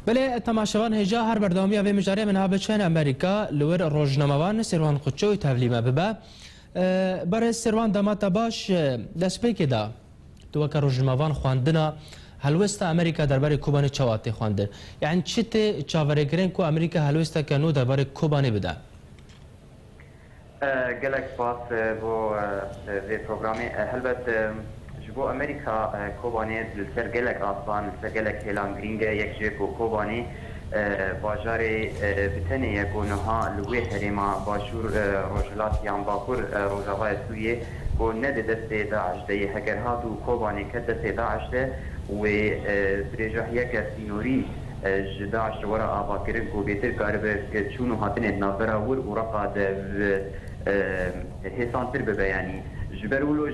بله تماشاوان هجا هر بردامی و مجاری من هابچن امریکا لور روزنامه‌وان سروان خودچوی تبلیمه ببه برای سروان دامات باش دست پیک دا تو که روزنامه‌وان خواندنا هلوست امریکا درباره کوبانی چوات خوانده یعنی چته چاورگرین کو امریکا هلوست کنو درباره کوبانی بده گلک باس بو وی پروگرامی هلبت جبو امریکا کوبانی سر گلک آسان سر گلک هلان گرینگه یک جه کو کوبانی باجاری بتنی یکونها لوی هریما باشور روجلات یان باکور روجاوای سوریه کو ند دست داعش ده هگر هاتو کوبانی کد دست داعش ده و برجاهیه کسینوری داعش ورا آباکرین کو بیتر کاربه چونو هاتن نابرا ور ورقا هسان تر ببیانی جبرولوج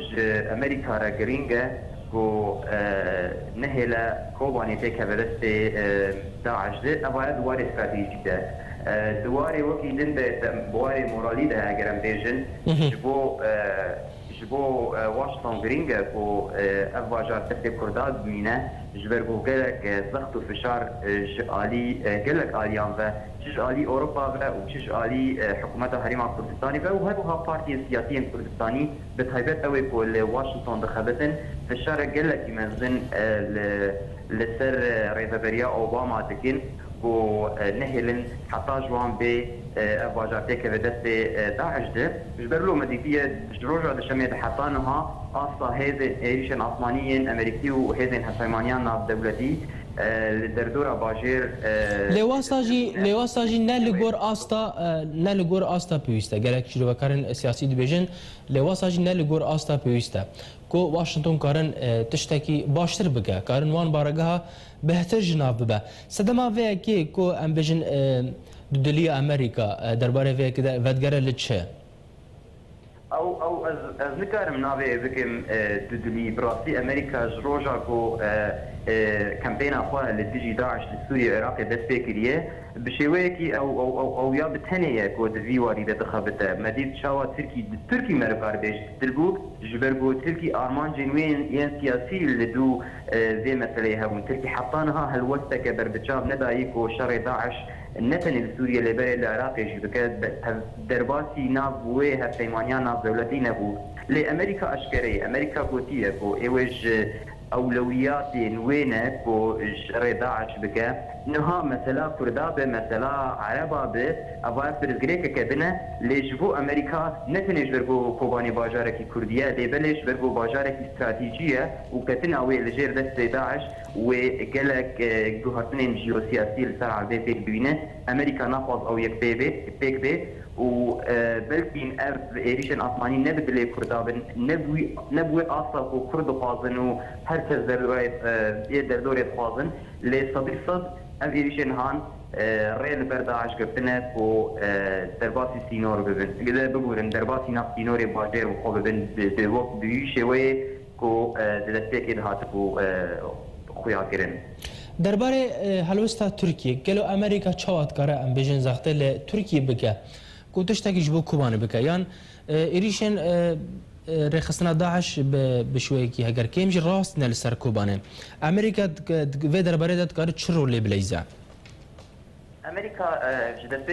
امریکا را گرینگه کو نهلا کوبانی تک هفدست داعش ده اواره دوار استراتیجی ده دوار وکی دن به دوار مورالی ده اگرم بیجن جبو واشنطن گرینگه کو افواجار دست کرداد بینه جبرگو گلک زخت و فشار جعالی گلک آلیان و چش آلی اوروپا و چش آلی حکومت هریما کردستانی و هروها پارتی سیاسی کردستانی به تایبت اوی کو لواشنطن دخبتن فشار گلکی مزن لسر ریزبریا اوباما دکن و نهلن حتی جوان به افواجارتی که به دست داعش ده جبرلو مدیفیه جروجا دشمید حتانها آسا هیزن ایریشن عثمانیین امریکی و هیزن حسیمانیان ناف دولتی لدردورا باجیر لواساجی نه لگور آستا پیوسته گرک شروع بکارن سیاسی دیویژن لواساجی نه لگور آستا پیوسته کو واشنطن کارن تشتکی باشتر بگه کارن وان بارگاه بهتر جناب ببه سدما وی کی کو ام بیژن دلی امریکا درباره وی که ودگره لچه او از نکارم ناوی بکم دلی براسی امریکا جروجا کو کمپین اخواه لدیجی داعش لسوریا عراق دست بکریه بشویه کی او یا بتنیه کو دوی واری دخبته مدید شاوا ترکی مرکار بیش دلبوک جبرگو ترکی آرمان جنوین ین سیاسی لدو زي مسألة هون تركي حطانها هالوسطة كبر بتشاب ندايك وشر داعش نتن لسوريا لبر العراق بكاد درباسي نابوه هالسيمانيان ناب دولتي نبو لأمريكا أشكري أمريكا قوتية كو إيوج أولويات وينه كو شر داعش بكا نها مثلا كردابة مثلا عربة أبغى فرزقريك كبنة لجبو أمريكا نتنج برجو كوباني باجارك كردية لبلش برجو باجارك استراتيجية وكتنا ويلجير دست داعش وقالك جهتين جيوسياسي لسرعة بيك بينه أمريكا ناخذ أو يك بيك بلكن أرض إيريشن عثماني نبدل كردابن نبوي أصلا كرد قازن وهركز دردوري قازن لصديق صد إيريشن هان ريل برداعش قبنا و درباسي سينور ببن إذا بقولن درباسي ناف سينوري باجر وخو ببن بوقت بيشوي كو دلتك إذا هاتفو خويا كرن درباره هلوستا ترکیه گلو امریکا چوات کاره ام بیژن زخته ل ترکیه بکه کو تشتکی جبو کوبانه بکه یان ایریشن رخصنا داعش بشوی کی اگر کیمج راست نل سر کوبانه امریکا و درباره داد کار چرو لی بلیزه امریکا جدت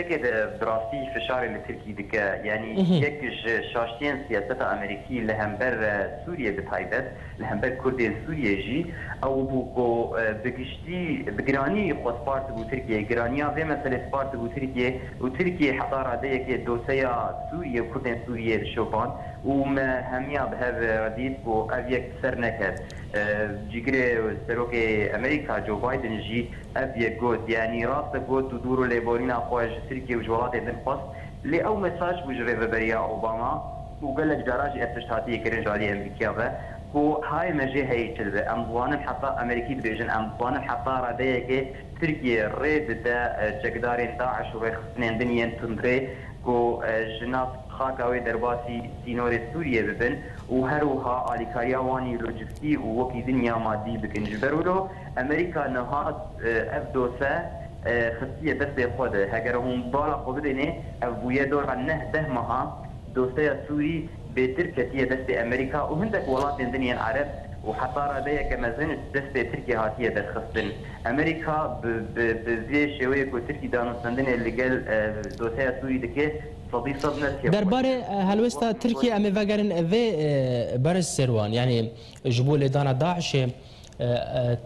براسي فشار لتركي دك يعني يكج شاشتين سياسة امريكي لهمبر سوريا بتايبت لهمبر كردي سوريا جي او بوكو بقشتي بقراني خو سبارت بو تركيا قرانيا زي مثلا سبارت بو تركيا وتركيا حضارة ديك دوسيا سوريا وكردين سوريا الشوفان وما هميا بهذا رديد بو ابيك سر نكد جيجري سروكي امريكا جو بايدن جي ابيك جود يعني راسك جود تدوروا لبورينا خواج تركيا وجوالات ابن قص لأو مساج بجري بريا اوباما وقال لك جراجي استشهادية كرنج علي امريكا وهاي مجي هي تلبى امضوان حتى امريكي ديفيجن امضوان حتى رديك تركيا ريد دا جقدارين داعش ورخصنين دنيا تندري كو جناس خاكاوي درباسي سينوري سوريا ببن وهروها آليكاريا واني لوجستي ووكي دنيا مادي بكن جبرولو امريكا نهات افدوسا خصية بس خود هجرهم بالا قبضني ابويا دور عنه دهمها دوسيا سوري بتركيا دست امريكا وهندك ولات الدنيا العرب وحتى ردية كمازن دست تركيا هاتية دخستن أمريكا بزي شوية وتركي دانستندن اللي قال دوسية سوري دكي صدي صدنا درباره هلوستا تركيا أمي فاقرن في برز سروان يعني جبول إدانة داعش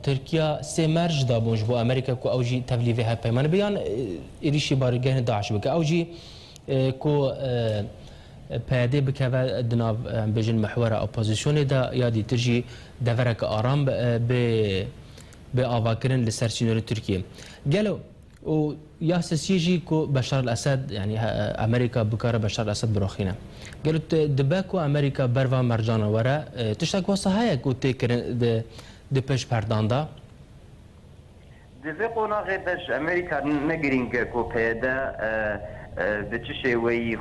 تركيا سمرج دابون جبو أمريكا كو أوجي تفليفها بيمان بيان إريشي بارجان داعش بك أوجي كو پیاده بکوه دناو بجن محور اپوزیسیون دا یادی ترجی دورک آرام به آواکرن لسرچینور ترکیه گلو و یا سسیجی کو بشار الاسد يعني امريكا بكاره بشار الاسد بروخينا قالوا دباكو امريكا بروا مرجان ورا تشتاك وصاهايا كو تكرن د بش پرداندا دفقونا غيدش امريكا نگرینگ کو پیدا بتشي وي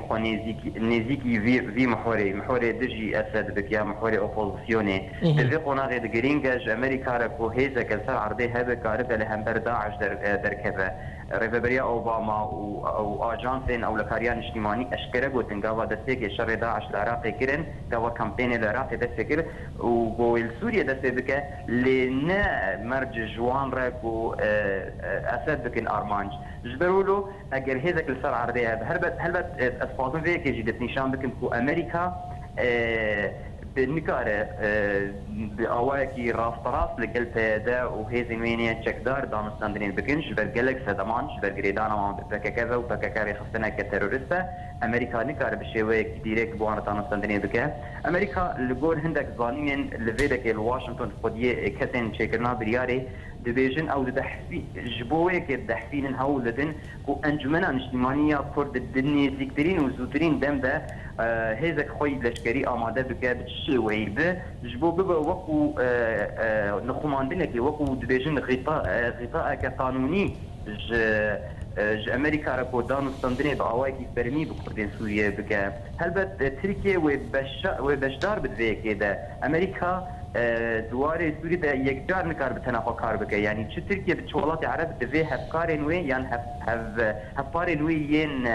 نزيكي في محوري دجي اسد بكيا محوري اوبوزيسيوني دفقونا غيد جرينجاج امريكا ركو هيزا كالسر عرضي هذا كارب لهمبر داعش دركبه ريفبريا اوباما او اجانسين او لكاريان اجتماعي اشكره قوتن قاوا دستيك شر داعش العراقي كرن قاوا كامبين العراقي دستيكر وقويل سوريا دستيك لنا مرج جوان ركو اسد بكن ارمانج جبرولو اگر هذا كالسر عرضي هلبت اسفاظن في كي جدت نشان بكم كو امريكا بالنكارة بأواكي راس لقل بيدا وهذي وينيا تشكدار دانستاندرين بكنش برجلك سدمان برجريدانا ما بكا كذا وبكا كاري خصنا كتيروريستا أمريكا نكار بشوي ديريك بوانا دانستاندرين بكا أمريكا لقول هندك ظانين لفيدك الواشنطن قدية كتن شكرنا برياري دبيجن او دحفي جبوه كدحفين هولدن كو انجمنا اجتماعيه كرد الدنيا زيكترين وزوترين دم ده هيزك خوي لشكري اماده بك بتشوي به جبو ببا وقو نخماندنك وقو دبيجن غطاء كقانوني امريكا راكو دانستاندرين باواكي برمي بكردين سوريا بك هلبت تركيا وبشدار بدفي كده امريكا دواري سوري ده يقدر نكار بتناقض كار بك يعني شو تركيا بتشولات عرب دفي هفكارين وين يعني هفكارين وين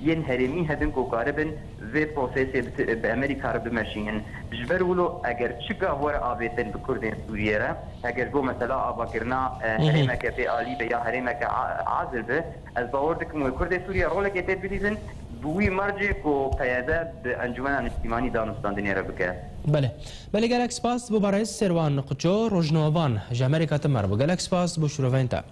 ين هرمي هدنكو كاربن في بروسيس بامريكا رب ماشين جبرولو اگر تشقا ورا ابيتن بكردين سوريا اگر جو مثلا اباكرنا هرمك في علي بيا هرمك عازل به الباوردك مو كرد سوريا رولك يتبديزن بوي مرجع كو قيادة بأنجمن اجتماعي دانستاندني ربكه. بله جالکس پاس بو برای سروان قچو روزنوان جامریکا تمر بو جالکس پاس بو شروعینتا.